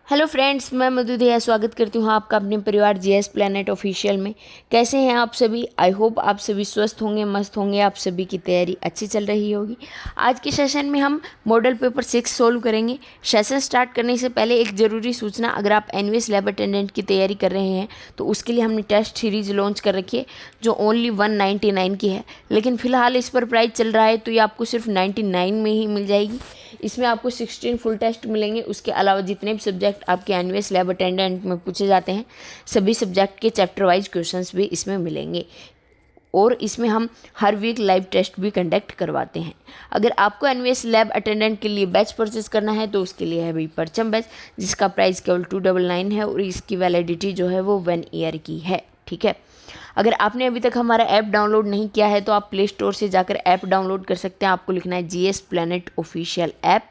Hello friends, मैं मधु दहिया स्वागत करती हूँ आपका अपने परिवार जीएस प्लेनेट ऑफिशियल में। कैसे हैं आप सभी? आई होप आप सभी स्वस्थ होंगे, मस्त होंगे, आप सभी की तैयारी अच्छी चल रही होगी। आज के सेशन में हम मॉडल पेपर 6 सोल्व करेंगे। सेशन स्टार्ट करने से पहले एक ज़रूरी सूचना, अगर आप एनवीएस लैब अटेंडेंट की तैयारी कर रहे हैं तो उसके लिए हमने टेस्ट सीरीज लॉन्च कर रखी है जो ओनली 199 की है, लेकिन फ़िलहाल इस पर प्राइस चल रहा है तो ये आपको सिर्फ 99 में ही मिल जाएगी। इसमें आपको 16 फुल टेस्ट मिलेंगे। उसके अलावा जितने भी सब्जेक्ट आपके एनवीएस लैब अटेंडेंट में पूछे जाते हैं सभी सब्जेक्ट के चैप्टर वाइज क्वेश्चंस भी इसमें मिलेंगे, और इसमें हम हर वीक लाइव टेस्ट भी कंडक्ट करवाते हैं। अगर आपको एनवीएस लैब अटेंडेंट के लिए बैच परचेज करना है तो उसके लिए है भाई परचम बैच, जिसका प्राइस केवल 299 है और इसकी वैलिडिटी जो है वो 1 ईयर की है। ठीक है, अगर आपने अभी तक हमारा ऐप डाउनलोड नहीं किया है तो आप प्ले स्टोर से जाकर ऐप डाउनलोड कर सकते हैं। आपको लिखना है GS planet official app,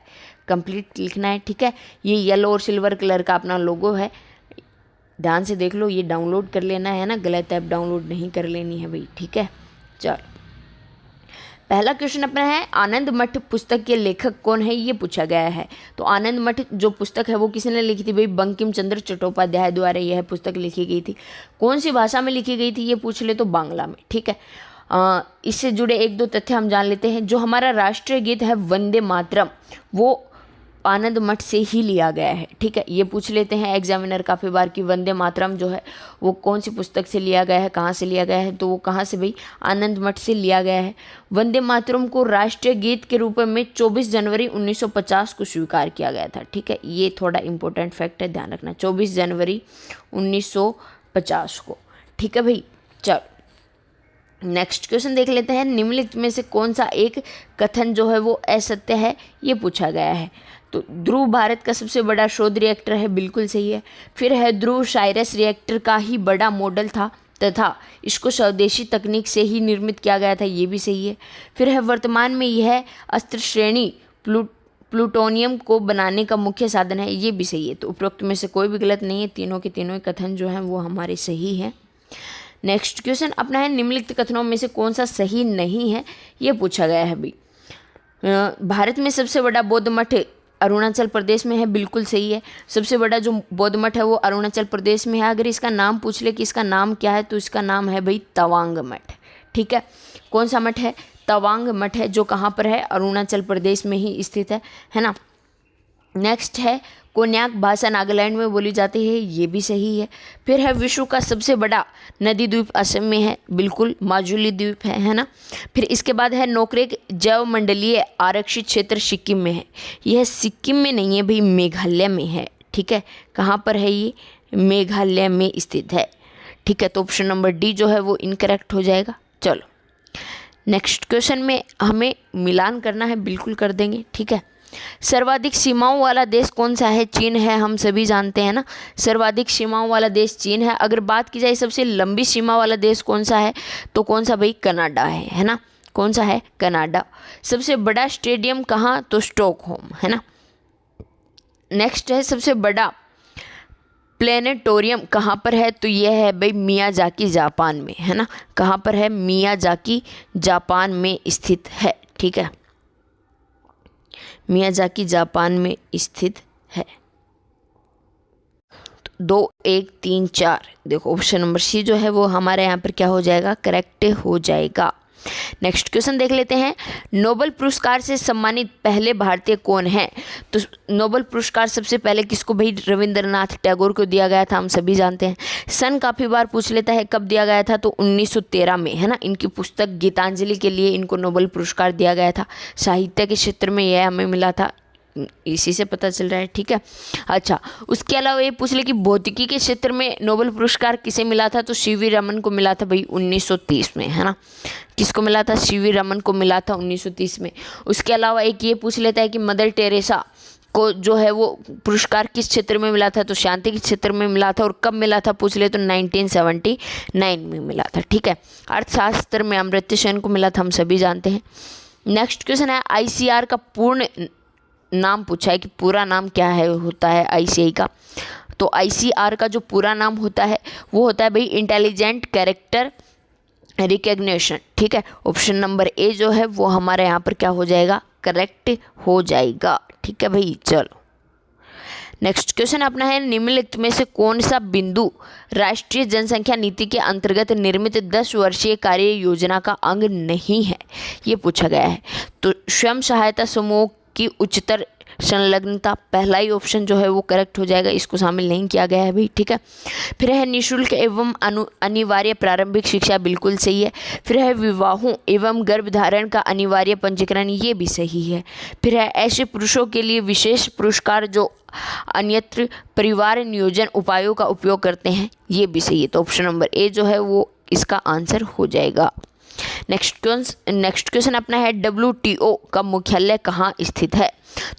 complete लिखना है। ठीक है, ये येलो और सिल्वर कलर का अपना लोगो है, ध्यान से देख लो, ये डाउनलोड कर लेना है ना, गलत ऐप डाउनलोड नहीं कर लेनी है भाई। ठीक है, चलो पहला क्वेश्चन अपना है, आनंद मठ पुस्तक के लेखक कौन है, ये पूछा गया है। तो आनंद मठ जो पुस्तक है वो किसने लिखी थी भाई? बंकिम चंद्र चट्टोपाध्याय द्वारा यह पुस्तक लिखी गई थी। कौन सी भाषा में लिखी गई थी ये पूछ ले तो बांग्ला में। ठीक है, इससे जुड़े एक दो तथ्य हम जान लेते हैं। जो हमारा राष्ट्रीय गीत है वंदे मातरम, वो आनंद मठ से ही लिया गया है। ठीक है, ये पूछ लेते हैं एग्जामिनर काफ़ी बार कि वंदे मातरम जो है वो कौन सी पुस्तक से लिया गया है, कहाँ से लिया गया है, तो वो कहाँ से भाई? आनंद मठ से लिया गया है। वंदे मातरम को राष्ट्रीय गीत के रूप में 24 जनवरी 1950 को स्वीकार किया गया था। ठीक है, ये थोड़ा इंपॉर्टेंट फैक्ट है, ध्यान रखना, 24 जनवरी 1950 को। ठीक है भाई, चलो नेक्स्ट क्वेश्चन देख लेते हैं। निम्नलिखित में से कौन सा एक कथन जो है वो असत्य है, ये पूछा गया है। तो ध्रुव भारत का सबसे बड़ा शोध रिएक्टर है, बिल्कुल सही है। फिर है ध्रुव साइरस रिएक्टर का ही बड़ा मॉडल था तथा इसको स्वदेशी तकनीक से ही निर्मित किया गया था, ये भी सही है। फिर है वर्तमान में यह अस्त्र श्रेणी प्लूटोनियम को बनाने का मुख्य साधन है, ये भी सही है। तो उपरोक्त में से कोई भी गलत नहीं है, तीनों के तीनों कथन जो हैं वो हमारे सही हैं। नेक्स्ट क्वेश्चन अपना है, निम्नलिखित कथनों में से कौन सा सही नहीं है, ये पूछा गया है भाई। भारत में सबसे बड़ा बौद्ध मठ अरुणाचल प्रदेश में है, बिल्कुल सही है। सबसे बड़ा जो बौद्ध मठ है वो अरुणाचल प्रदेश में है। अगर इसका नाम पूछ ले कि इसका नाम क्या है तो इसका नाम है भाई तवांग मठ। ठीक है, कौन सा मठ है? तवांग मठ है, जो कहाँ पर है? अरुणाचल प्रदेश में ही स्थित है ना। नेक्स्ट है, कोन्याक भाषा नागालैंड में बोली जाती है, ये भी सही है। फिर है, विश्व का सबसे बड़ा नदी द्वीप असम में है, बिल्कुल माजुली द्वीप है ना। फिर इसके बाद है, नोकरेक जैव मंडलीय आरक्षित क्षेत्र सिक्किम में है। यह सिक्किम में नहीं है भाई, मेघालय में है। ठीक है, कहाँ पर है ये? मेघालय में स्थित है। ठीक है, तो ऑप्शन नंबर डी जो है वो इनकरेक्ट हो जाएगा। चलो नेक्स्ट क्वेश्चन में हमें मिलान करना है, बिल्कुल कर देंगे। ठीक है, सर्वाधिक सीमाओं वाला देश कौन सा है? चीन है, हम सभी जानते हैं ना, सर्वाधिक सीमाओं वाला देश चीन है। अगर बात की जाए सबसे लंबी सीमा वाला देश कौन सा है, तो कौन सा भाई? कनाडा है ना। कौन सा है? कनाडा। सबसे बड़ा स्टेडियम कहाँ? तो स्टॉकहोम, है ना। नेक्स्ट है, सबसे बड़ा प्लेनेटोरियम कहाँ पर है? तो यह है भाई मियाजाकी जापान में, है ना। कहाँ पर है? मियाजाकी जापान में स्थित है। ठीक है, मियाजाकी जापान में स्थित है। 2 1 3 4, देखो ऑप्शन नंबर सी जो है वो हमारे यहाँ पर क्या हो जाएगा? करेक्ट हो जाएगा। नेक्स्ट क्वेश्चन देख लेते हैं, नोबेल पुरस्कार से सम्मानित पहले भारतीय कौन है? तो नोबेल पुरस्कार सबसे पहले किसको भाई? रविंद्रनाथ टैगोर को दिया गया था, हम सभी जानते हैं। सन काफ़ी बार पूछ लेता है, कब दिया गया था? तो 1913 में, है ना। इनकी पुस्तक गीतांजलि के लिए इनको नोबेल पुरस्कार दिया गया था। साहित्य के क्षेत्र में यह हमें मिला था, इसी से पता चल रहा है। ठीक है, अच्छा उसके अलावा ये पूछ ले कि भौतिकी के क्षेत्र में नोबेल पुरस्कार किसे मिला था? तो सीवी रमन को मिला था भाई 1930 में, है ना। किसको मिला था? सीवी रमन को मिला था 1930 में। उसके अलावा एक ये पूछ लेता है कि मदर टेरेसा को जो है वो पुरस्कार किस क्षेत्र में मिला था? तो शांति के क्षेत्र में मिला था। और कब मिला था पूछ ले तो 1979 में मिला था। ठीक है, अर्थशास्त्र में अमर्त्य सेन को मिला था, हम सभी जानते हैं। नेक्स्ट क्वेश्चन है, आईसीआर का पूर्ण नाम पूछा है कि पूरा नाम क्या है होता है आईसीआई का। तो आईसीआर का जो पूरा नाम होता है वो होता है भाई इंटेलिजेंट कैरेक्टर रिकग्निशन। ठीक है, ऑप्शन नंबर ए जो है वो हमारे यहाँ पर क्या हो जाएगा? करेक्ट हो जाएगा। ठीक है भाई, चलो नेक्स्ट क्वेश्चन अपना है, निम्नलिखित में से कौन सा बिंदु राष्ट्रीय जनसंख्या नीति के अंतर्गत निर्मित 10 वर्षीय कार्य योजना का अंग नहीं है, ये पूछा गया है। तो स्वयं सहायता समूह की उच्चतर संलग्नता, पहला ही ऑप्शन जो है वो करेक्ट हो जाएगा, इसको शामिल नहीं किया गया है भाई, ठीक है। फिर है निःशुल्क एवं अनिवार्य प्रारंभिक शिक्षा, बिल्कुल सही है। फिर है विवाहों एवं गर्भधारण का अनिवार्य पंजीकरण, ये भी सही है। फिर है ऐसे पुरुषों के लिए विशेष पुरस्कार जो अन्यत्र परिवार नियोजन उपायों का उपयोग करते हैं, ये भी सही है। तो ऑप्शन नंबर ए जो है वो इसका आंसर हो जाएगा। नेक्स्ट क्वेश्चन अपना है, WTO का मुख्यालय कहाँ स्थित है?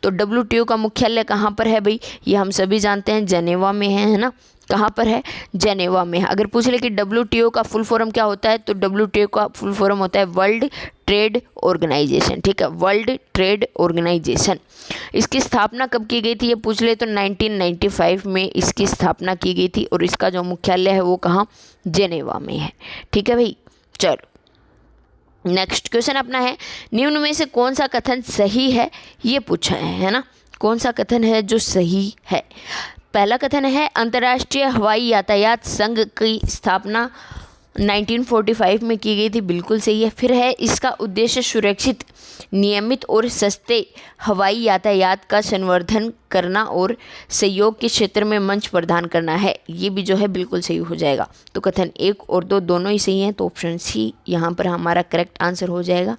तो WTO का मुख्यालय कहाँ पर है भाई? ये हम सभी जानते हैं, जेनेवा में है ना। कहाँ पर है? जेनेवा में है। अगर पूछ ले कि WTO का फुल फॉर्म क्या होता है, तो WTO का फुल फॉर्म होता है वर्ल्ड ट्रेड ऑर्गेनाइजेशन, ठीक है, वर्ल्ड ट्रेड ऑर्गेनाइजेशन। इसकी स्थापना कब की गई थी ये पूछ ले तो 1995 में इसकी स्थापना की गई थी, और इसका जो मुख्यालय है वो कहाँ? जेनेवा में है, ठीक है भाई। चलो नेक्स्ट क्वेश्चन अपना है, निम्न में से कौन सा कथन सही है, ये पूछा है ना। कौन सा कथन है जो सही है? पहला कथन है, अंतर्राष्ट्रीय हवाई यातायात संघ की स्थापना 1945 में की गई थी, बिल्कुल सही है। फिर है, इसका उद्देश्य सुरक्षित, नियमित और सस्ते हवाई यातायात का संवर्धन करना और सहयोग के क्षेत्र में मंच प्रदान करना है, ये भी जो है बिल्कुल सही हो जाएगा। तो कथन 1 और 2 दोनों ही सही हैं, तो ऑप्शन सी यहाँ पर हमारा करेक्ट आंसर हो जाएगा।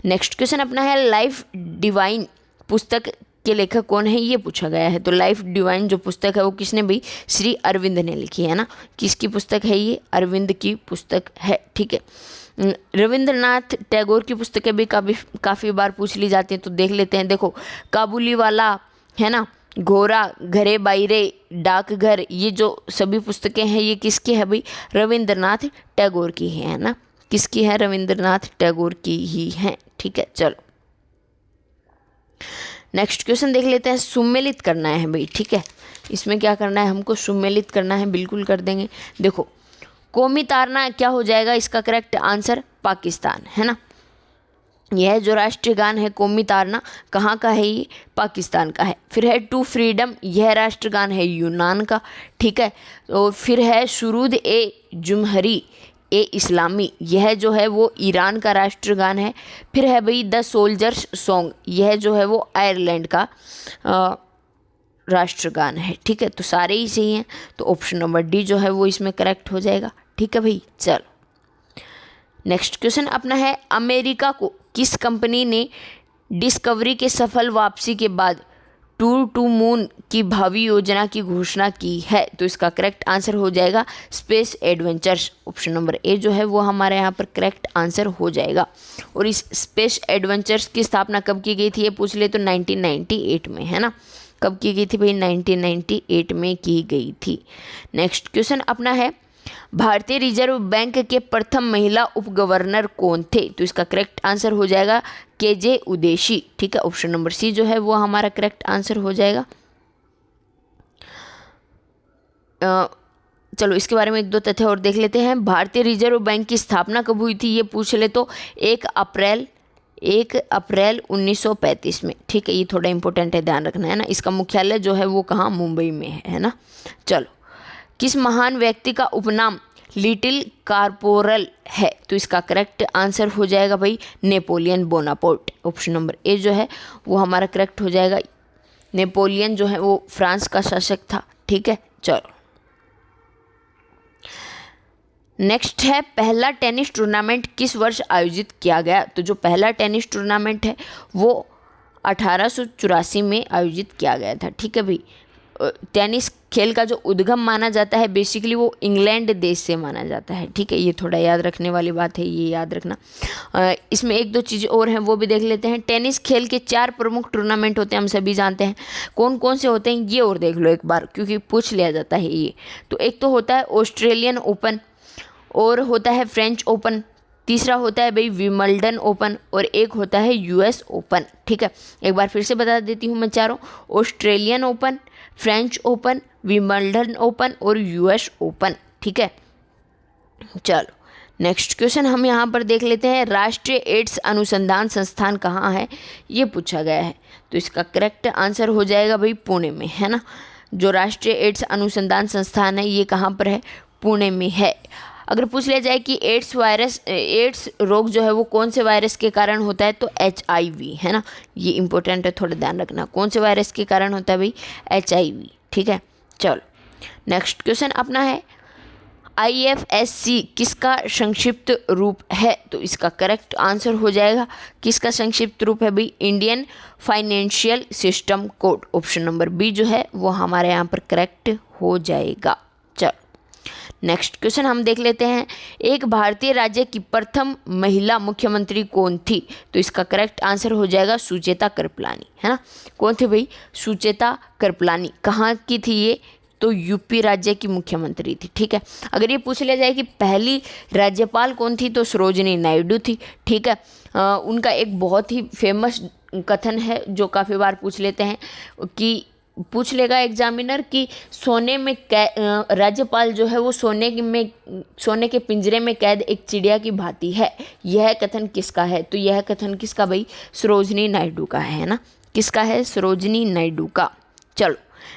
नेक्स्ट क्वेश्चन अपना है, लाइफ डिवाइन पुस्तक के लेखक कौन है, ये पूछा गया है। तो लाइफ डिवाइन जो पुस्तक है वो किसने भाई? श्री अरविंद ने लिखी है ना। किसकी पुस्तक है ये? अरविंद की पुस्तक है, ठीक है। रविंद्रनाथ टैगोर की पुस्तकें भी काफ़ी बार पूछ ली जाती हैं, तो देख लेते हैं। देखो, काबुली वाला है ना, घोड़ा, घरे बाइरे, डाकघर, ये जो सभी पुस्तकें हैं ये किसकी है भाई? रविंद्रनाथ टैगोर की है ना। किसकी है? रविंद्रनाथ टैगोर की ही है, ठीक है। चलो नेक्स्ट क्वेश्चन देख लेते हैं। सुमेलित करना है भाई, ठीक है। इसमें क्या करना है हमको? सुमेलित करना है, बिल्कुल कर देंगे। देखो, कौमी तारना क्या हो जाएगा? इसका करेक्ट आंसर पाकिस्तान है ना। यह जो राष्ट्रीय गान है कौमी तारना, कहाँ का है ये? पाकिस्तान का है। फिर है टू फ्रीडम, यह राष्ट्रगान है यूनान का, ठीक है। और फिर है सुरूद ए जुमहरी ए इस्लामी, यह जो है वो ईरान का राष्ट्रगान है। फिर है भाई द सोल्जर्स सॉन्ग, यह जो है वो आयरलैंड का राष्ट्रगान है, ठीक है। तो सारे ही सही हैं, तो ऑप्शन नंबर डी जो है वो इसमें करेक्ट हो जाएगा, ठीक है भाई। चलो नेक्स्ट क्वेश्चन अपना है, अमेरिका को किस कंपनी ने डिस्कवरी के सफल वापसी के बाद टूर टू मून की भावी योजना की घोषणा की है? तो इसका करेक्ट आंसर हो जाएगा space adventures. Option number A जो है वो हमारे यहाँ पर करेक्ट आंसर हो जाएगा। और इस स्पेस एडवेंचर्स की स्थापना कब की गई थी ये पूछ ले तो 1998 में, है ना। कब की गई थी भाई? 1998 में की गई थी। नेक्स्ट क्वेश्चन अपना है, भारतीय रिजर्व बैंक के प्रथम महिला उप गवर्नर कौन थे? तो इसका करेक्ट आंसर हो जाएगा KJ उदेशी, ठीक है। ऑप्शन नंबर सी जो है वो हमारा करेक्ट आंसर हो जाएगा। चलो इसके बारे में 1-2 तथ्य और देख लेते हैं। भारतीय रिजर्व बैंक की स्थापना कब हुई थी ये पूछ ले तो 1 अप्रैल 1935 में, ठीक है। ये थोड़ा इंपॉर्टेंट है, ध्यान रखना है ना। इसका मुख्यालय जो है वो कहाँ? मुंबई में है ना। चलो, किस महान व्यक्ति का उपनाम लिटिल कारपोरल है? तो इसका करेक्ट आंसर हो जाएगा भाई Napoleon Bonaparte. Option number A जो है वो हमारा करेक्ट हो जाएगा। नेपोलियन जो है वो फ्रांस का शासक था, ठीक है। चलो नेक्स्ट है, पहला टेनिस टूर्नामेंट किस वर्ष आयोजित किया गया? तो जो पहला टेनिस टूर्नामेंट है वो 1884 में आयोजित किया गया था, ठीक है भाई। टेनिस खेल का जो उद्गम माना जाता है बेसिकली वो इंग्लैंड देश से माना जाता है, ठीक है। ये थोड़ा याद रखने वाली बात है, ये याद रखना। इसमें 1-2 चीज़ें और हैं वो भी देख लेते हैं। टेनिस खेल के 4 प्रमुख टूर्नामेंट होते हैं, हम सभी जानते हैं। कौन कौन से होते हैं ये और देख लो एक बार, क्योंकि पूछ लिया जाता है ये। तो एक तो होता है ऑस्ट्रेलियन ओपन, और होता है फ्रेंच ओपन, तीसरा होता है भाई विमल्डन ओपन, और एक होता है US ओपन, ठीक है। एक बार फिर से बता देती हूँ मैं चारों, Australian open, French open, Wimbledon open और US ओपन, ठीक है। चलो नेक्स्ट क्वेश्चन हम यहाँ पर देख लेते हैं, राष्ट्रीय एड्स अनुसंधान संस्थान कहाँ है ये पूछा गया है। तो इसका करेक्ट आंसर हो जाएगा भाई पुणे में, है ना। जो राष्ट्रीय एड्स अनुसंधान संस्थान है ये कहाँ पर है, पुणे में है। अगर पूछ लिया जाए कि एड्स रोग जो है वो कौन से वायरस के कारण होता है, तो HIV है ना, ये इंपॉर्टेंट है, थोड़ा ध्यान रखना, कौन से वायरस के कारण होता है भाई, HIV। ठीक है, चलो नेक्स्ट क्वेश्चन अपना है IFSC किसका संक्षिप्त रूप है, तो इसका करेक्ट आंसर हो जाएगा, किसका संक्षिप्त रूप है भाई, Indian financial system code. Option number B जो है वो हमारे यहाँ पर करेक्ट हो जाएगा। चलो नेक्स्ट क्वेश्चन हम देख लेते हैं, एक भारतीय राज्य की प्रथम महिला मुख्यमंत्री कौन थी, तो इसका करेक्ट आंसर हो जाएगा सुचेता कृपलानी, है ना। कौन थी भाई, सुचेता कृपलानी। कहाँ की थी ये, तो यूपी राज्य की मुख्यमंत्री थी। ठीक है, अगर ये पूछ लिया जाए कि पहली राज्यपाल कौन थी, तो सरोजिनी नायडू थी। ठीक है, उनका एक बहुत ही फेमस कथन है जो काफ़ी बार पूछ लेते हैं कि पूछ लेगा एग्जामिनर कि सोने में राज्यपाल जो है वो सोने के पिंजरे में कैद एक चिड़िया की भांति है, यह कथन किसका है, तो यह कथन किसका भाई, सरोजिनी नायडू का है ना, किसका है, सरोजिनी नायडू का। चलो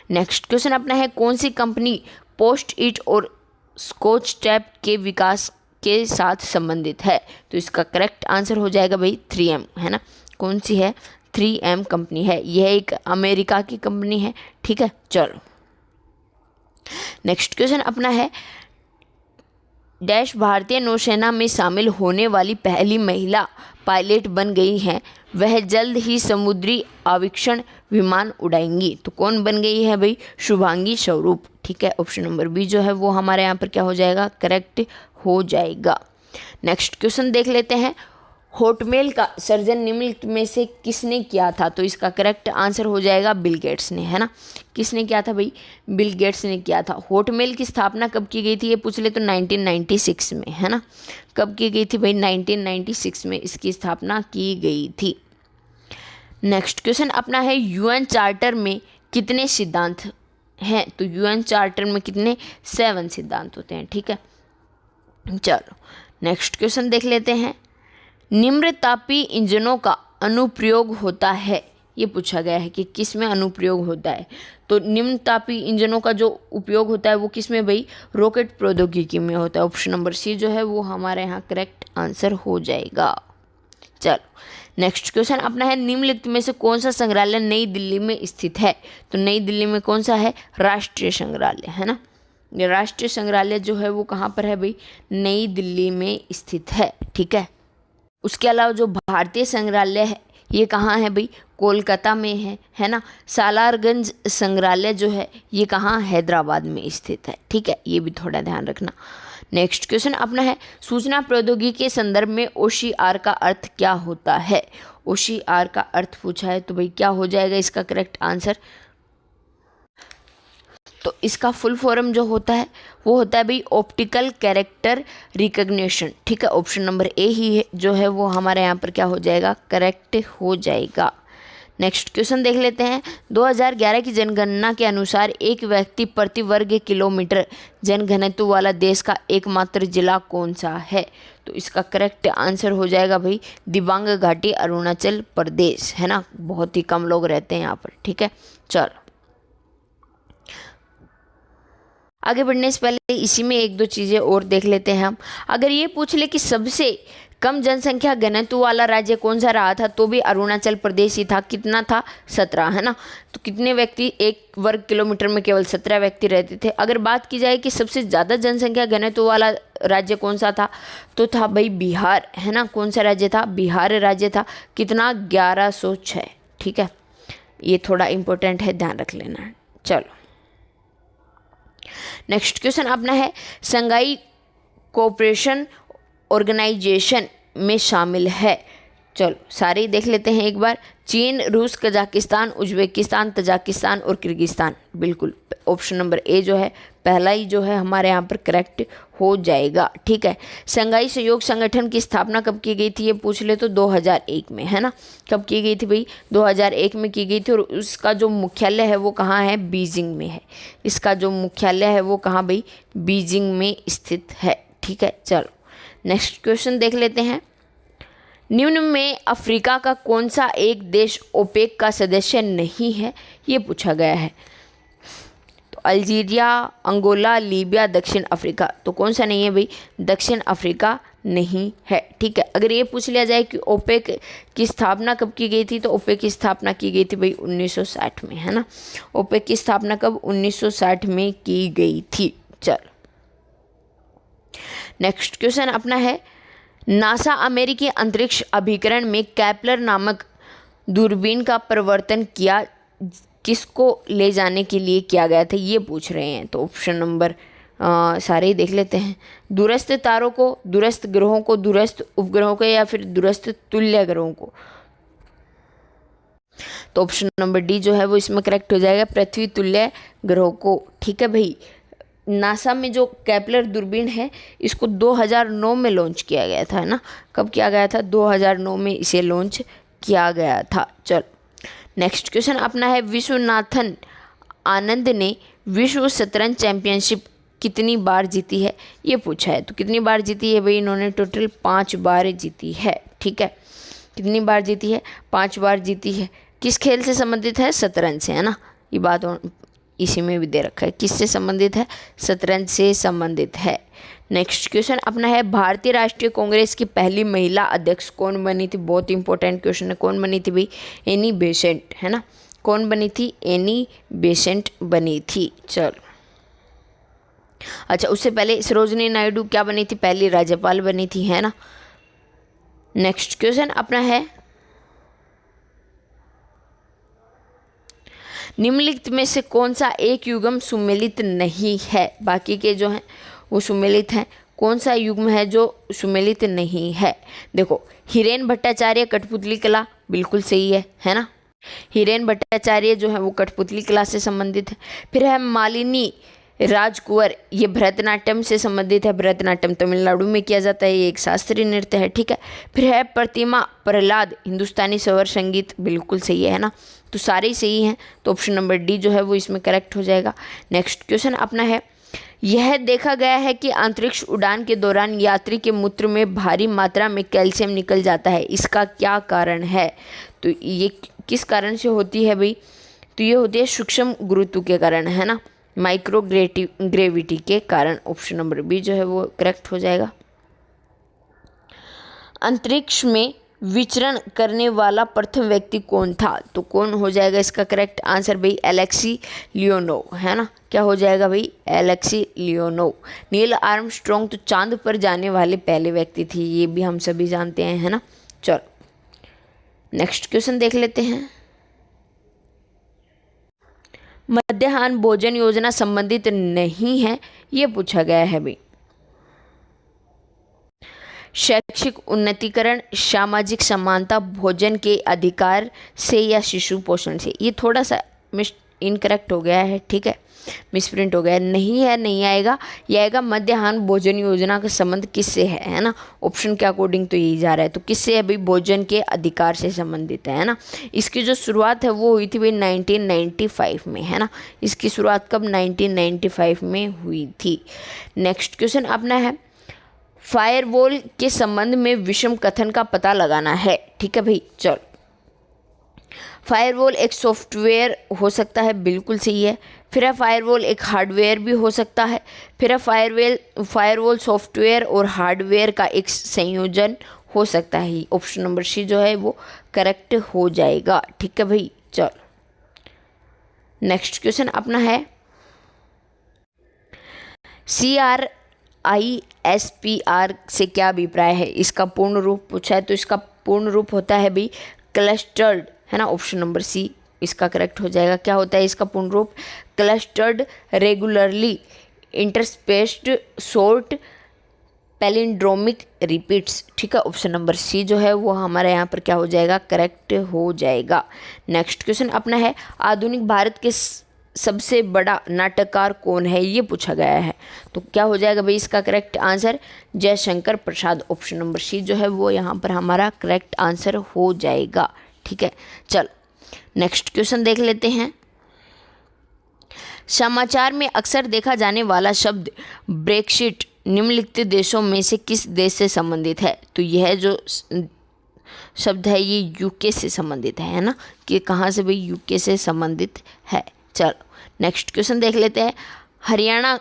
नेक्स्ट क्वेश्चन अपना है, कौन सी कंपनी पोस्ट इट और स्कॉच टेप के विकास के साथ संबंधित है, तो इसका करेक्ट आंसर हो जाएगा भाई 3M, है ना। कौन सी है, 3M कंपनी है, यह एक अमेरिका की कंपनी है। ठीक है, चलो नेक्स्ट क्वेश्चन अपना है, डैश भारतीय नौसेना में शामिल होने वाली पहली महिला पायलट बन गई हैं, वह जल्द ही समुद्री आवीक्षण विमान उड़ाएंगी, तो कौन बन गई है भाई, शुभांगी स्वरूप। ठीक है, ऑप्शन नंबर बी जो है वो हमारे यहाँ पर क्या हो जाएगा, करेक्ट हो जाएगा। नेक्स्ट क्वेश्चन देख लेते हैं, हॉटमेल का सर्जन निम्नलिखित में से किसने किया था, तो इसका करेक्ट आंसर हो जाएगा बिल गेट्स ने, है ना। किसने किया था भाई, बिल गेट्स ने किया था। हॉटमेल की स्थापना कब की गई थी, ये पूछ ले तो 1996 में, है ना। कब की गई थी भाई, 1996 में इसकी स्थापना की गई थी। नेक्स्ट क्वेश्चन अपना है, UN चार्टर में कितने सिद्धांत हैं, तो UN चार्टर में कितने, 7 सिद्धांत होते हैं। ठीक है, चलो नेक्स्ट क्वेश्चन देख लेते हैं, निम्नतापी इंजनों का अनुप्रयोग होता है, ये पूछा गया है कि किस में अनुप्रयोग होता है, तो निम्नतापी इंजनों का जो उपयोग होता है वो किस में भाई, रॉकेट प्रौद्योगिकी में होता है। ऑप्शन नंबर सी जो है वो हमारे यहाँ करेक्ट आंसर हो जाएगा। चलो नेक्स्ट क्वेश्चन अपना है, निम्नलिखित में से कौन सा संग्रहालय नई दिल्ली में स्थित है, तो नई दिल्ली में कौन सा है, राष्ट्रीय संग्रहालय, है ना। ये राष्ट्रीय संग्रहालय जो है वो कहाँ पर है भाई, नई दिल्ली में स्थित है। ठीक है, उसके अलावा जो भारतीय संग्रहालय है ये कहाँ है भाई, कोलकाता में है ना। सालारगंज संग्रहालय जो है ये कहाँ, हैदराबाद में स्थित है। ठीक है, ये भी थोड़ा ध्यान रखना। नेक्स्ट क्वेश्चन अपना है, सूचना प्रौद्योगिकी के संदर्भ में OCR का अर्थ क्या होता है, OCR का अर्थ पूछा है, तो भाई क्या हो जाएगा इसका करेक्ट आंसर, तो इसका फुल फॉर्म जो होता है वो होता है भाई ऑप्टिकल कैरेक्टर रिकग्निशन। ठीक है, ऑप्शन नंबर ए ही है जो है वो हमारे यहाँ पर क्या हो जाएगा, करेक्ट हो जाएगा। नेक्स्ट क्वेश्चन देख लेते हैं, 2011 की जनगणना के अनुसार एक व्यक्ति प्रति वर्ग किलोमीटर जनघनत्व वाला देश का एकमात्र जिला कौन सा है, तो इसका करेक्ट आंसर हो जाएगा भाई दिबांग घाटी अरुणाचल प्रदेश, है ना। बहुत ही कम लोग रहते हैं यहाँ पर। ठीक है, चलो आगे बढ़ने से पहले इसी में एक दो चीज़ें और देख लेते हैं हम। अगर ये पूछ ले कि सबसे कम जनसंख्या घनत्व वाला राज्य कौन सा रहा था, तो भी अरुणाचल प्रदेश ही था। कितना था, 17, है ना। तो कितने व्यक्ति एक वर्ग किलोमीटर में, केवल 17 व्यक्ति रहते थे। अगर बात की जाए कि सबसे ज़्यादा जनसंख्या घनत्व वाला राज्य कौन सा था, तो था भाई बिहार, है ना। कौन सा राज्य था, बिहार राज्य था। कितना, 1106। ठीक है, ये थोड़ा इम्पोर्टेंट है, ध्यान रख लेना। चलो नेक्स्ट क्वेश्चन अपना है, संघाई कोऑपरेशन ऑर्गेनाइजेशन में शामिल है, चलो सारे देख लेते हैं एक बार। चीन, रूस, कजाकिस्तान, उज्बेकिस्तान, तजाकिस्तान और किर्गिस्तान। बिल्कुल ऑप्शन नंबर ए जो है पहला ही जो है हमारे यहाँ पर करेक्ट हो जाएगा। ठीक है, संघाई सहयोग संगठन की स्थापना कब की गई थी, ये पूछ ले तो 2001 में, है ना। कब की गई थी भाई, 2001 में की गई थी। और उसका जो मुख्यालय है वो कहाँ है, बीजिंग में है। इसका जो मुख्यालय है वो कहाँ भाई, बीजिंग में स्थित है। ठीक है, चलो नेक्स्ट क्वेश्चन देख लेते हैं। निम्न में अफ्रीका का कौन सा एक देश ओपेक का सदस्य नहीं है, ये पूछा गया है। अल्जीरिया, अंगोला, लीबिया, दक्षिण अफ्रीका। तो कौन सा नहीं है भाई? दक्षिण अफ्रीका नहीं है। ठीक है, अगर ये पूछ लिया जाए कि ओपेक की स्थापना कब की गई थी, तो ओपेक की स्थापना की गई थी भाई 1960 में, है ना। ओपेक की स्थापना कब? 1960 में की गई थी। चल नेक्स्ट क्वेश्चन अपना है, नासा अमेरिकी अंतरिक्ष अभिकरण में केपलर नामक दूरबीन का प्रवर्तन किया किसको ले जाने के लिए किया गया था, ये पूछ रहे हैं। तो ऑप्शन नंबर सारे ही देख लेते हैं। दूरस्थ तारों को, दूरस्थ ग्रहों को, दूरस्थ उपग्रहों को, या फिर दूरस्थ तुल्य ग्रहों को। तो ऑप्शन नंबर डी जो है वो इसमें करेक्ट हो जाएगा, पृथ्वी तुल्य ग्रहों को। ठीक है भाई, नासा में जो केपलर दूरबीन है इसको 2009 में लॉन्च किया गया था, है ना। कब किया गया था? 2009 में इसे लॉन्च किया गया था। चल नेक्स्ट क्वेश्चन अपना है, विश्वनाथन आनंद ने विश्व शतरंज चैंपियनशिप कितनी बार जीती है, ये पूछा है। तो कितनी बार जीती है भाई? इन्होंने टोटल 5 बार जीती है। ठीक है, कितनी बार जीती है? 5 बार जीती है। किस खेल से संबंधित है? शतरंज से, है ना। ये बात इसी में भी दे रखा है, किससे संबंधित है? शतरंज से संबंधित है। नेक्स्ट क्वेश्चन अपना है, भारतीय राष्ट्रीय कांग्रेस की पहली महिला अध्यक्ष कौन बनी थी? बहुत इंपॉर्टेंट क्वेश्चन है। कौन बनी थी भाई? एनी बेसेंट, है ना। कौन बनी थी? एनी बेसेंट बनी थी। चल अच्छा, उससे पहले सरोजनी नायडू क्या बनी थी? पहली राज्यपाल बनी थी, है ना। नेक्स्ट क्वेश्चन अपना है, निम्नलिखित में से कौन सा एक युग्म सुमेलित नहीं है? बाकी के जो हैं वो सुमेलित हैं, कौन सा युग्म है जो सुमेलित नहीं है? देखो, हिरेन भट्टाचार्य कठपुतली कला, बिल्कुल सही है ना। हिरेन भट्टाचार्य जो है वो कठपुतली कला से संबंधित है। फिर है मालिनी राजकुंवर, ये भरतनाट्यम से संबंधित है। भरतनाट्यम तमिलनाडु में किया जाता है, ये एक शास्त्रीय नृत्य है। ठीक है, फिर है प्रतिमा प्रहलाद, हिंदुस्तानी स्वर संगीत, बिल्कुल सही है ना। तो सारे ही सही हैं, तो ऑप्शन नंबर डी जो है वो इसमें करेक्ट हो जाएगा। नेक्स्ट क्वेश्चन अपना है, यह देखा गया है कि अंतरिक्ष उड़ान के दौरान यात्री के मूत्र में भारी मात्रा में कैल्शियम निकल जाता है, इसका क्या कारण है? तो ये किस कारण से होती है भाई? तो ये होती है सूक्ष्म गुरुत्व के कारण, है ना, माइक्रो ग्रेविटी के कारण। ऑप्शन नंबर बी जो है वो करेक्ट हो जाएगा। अंतरिक्ष में विचरण करने वाला प्रथम व्यक्ति कौन था? तो कौन हो जाएगा इसका करेक्ट आंसर भाई? एलेक्सी लियोनोव, है ना। क्या हो जाएगा भाई? Alexei Leonov. नील आर्मस्ट्रॉन्ग तो चांद पर जाने वाले पहले व्यक्ति थी, ये भी हम सभी जानते हैं, है ना। चलो नेक्स्ट क्वेश्चन देख लेते हैं, मध्याह्न भोजन योजना संबंधित नहीं है, ये पूछा गया है भाई। शैक्षिक उन्नतीकरण, सामाजिक समानता, भोजन के अधिकार से या शिशु पोषण से? ये थोड़ा सा इनकरेक्ट हो गया है, ठीक है, मिसप्रिंट हो गया है। नहीं है, नहीं आएगा, ये आएगा मध्याह्न भोजन योजना का संबंध किससे है ना। ऑप्शन के अकॉर्डिंग तो यही जा रहा है। तो किससे है भाई? भोजन के अधिकार से संबंधित है ना। इसकी जो शुरुआत है वो हुई थी भाई 1995 में, है ना। इसकी शुरुआत कब? 1995 में हुई थी। नेक्स्ट क्वेश्चन अपना है, फायरवॉल के संबंध में विषम कथन का पता लगाना है। ठीक है भाई, चलो, फायरवॉल एक सॉफ्टवेयर हो सकता है, बिल्कुल सही है। फिर है फायरवॉल एक हार्डवेयर भी हो सकता है। फिर है फायरवॉल सॉफ्टवेयर और हार्डवेयर का एक संयोजन हो सकता है। ऑप्शन नंबर सी जो है वो करेक्ट हो जाएगा। ठीक है भाई, चलो नेक्स्ट क्वेश्चन अपना है, CRISPR से क्या अभिप्राय है? इसका पूर्ण रूप पूछा है, तो इसका पूर्ण रूप होता है भाई क्लस्टर्ड, है ना। ऑप्शन नंबर सी इसका करेक्ट हो जाएगा। क्या होता है इसका पूर्ण रूप? Clustered regularly interspaced short palindromic repeats. ठीक है, ऑप्शन नंबर सी जो है वो हमारे यहाँ पर क्या हो जाएगा? करेक्ट हो जाएगा। नेक्स्ट क्वेश्चन अपना है, आधुनिक भारत के सबसे बड़ा नाटककार कौन है? ये पूछा गया है। तो क्या हो जाएगा भाई इसका correct answer? Jaishankar Prasad. Option number C जो है वो यहाँ पर हमारा करेक्ट आंसर हो जाएगा। ठीक है, चलो नेक्स्ट क्वेश्चन देख लेते हैं, समाचार में अक्सर देखा जाने वाला शब्द ब्रेक्सिट निम्नलिखित देशों में से किस देश से संबंधित है? तो यह जो शब्द है ये यूके से संबंधित है ना, कि कहाँ से भाई? यूके से संबंधित है। चलो नेक्स्ट क्वेश्चन देख लेते हैं। हरियाणा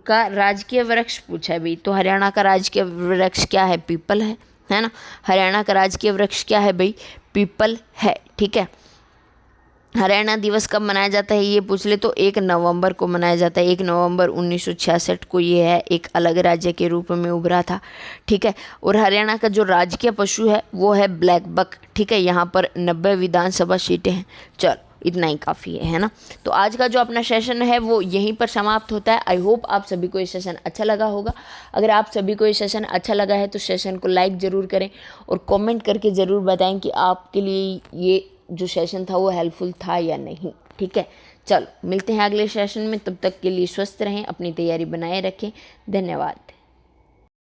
का राजकीय वृक्ष पूछा है भाई, तो हरियाणा का राजकीय वृक्ष क्या है? पीपल है ना। हरियाणा का राजकीय वृक्ष क्या है भाई? पीपल है, ठीक है। हरियाणा दिवस कब मनाया जाता है ये पूछ ले तो 1 नवंबर को मनाया जाता है। 1 नवंबर 1966 को ये है एक अलग राज्य के रूप में उभरा था, ठीक है। और हरियाणा का जो राजकीय पशु है वो है ब्लैक बक, ठीक है। यहाँ पर 90 विधानसभा सीटें हैं। चलो इतना ही काफ़ी है ना। तो आज का जो अपना सेशन है वो यहीं पर समाप्त होता है। आई होप आप सभी को ये सेशन अच्छा लगा होगा। अगर आप सभी को ये सेशन अच्छा लगा है तो सेशन को लाइक ज़रूर करें और कमेंट करके ज़रूर बताएं कि आपके लिए ये जो सेशन था वो हेल्पफुल था या नहीं, ठीक है। चलो मिलते हैं अगले सेशन में, तब तक के लिए स्वस्थ रहें, अपनी तैयारी बनाए रखें। धन्यवाद।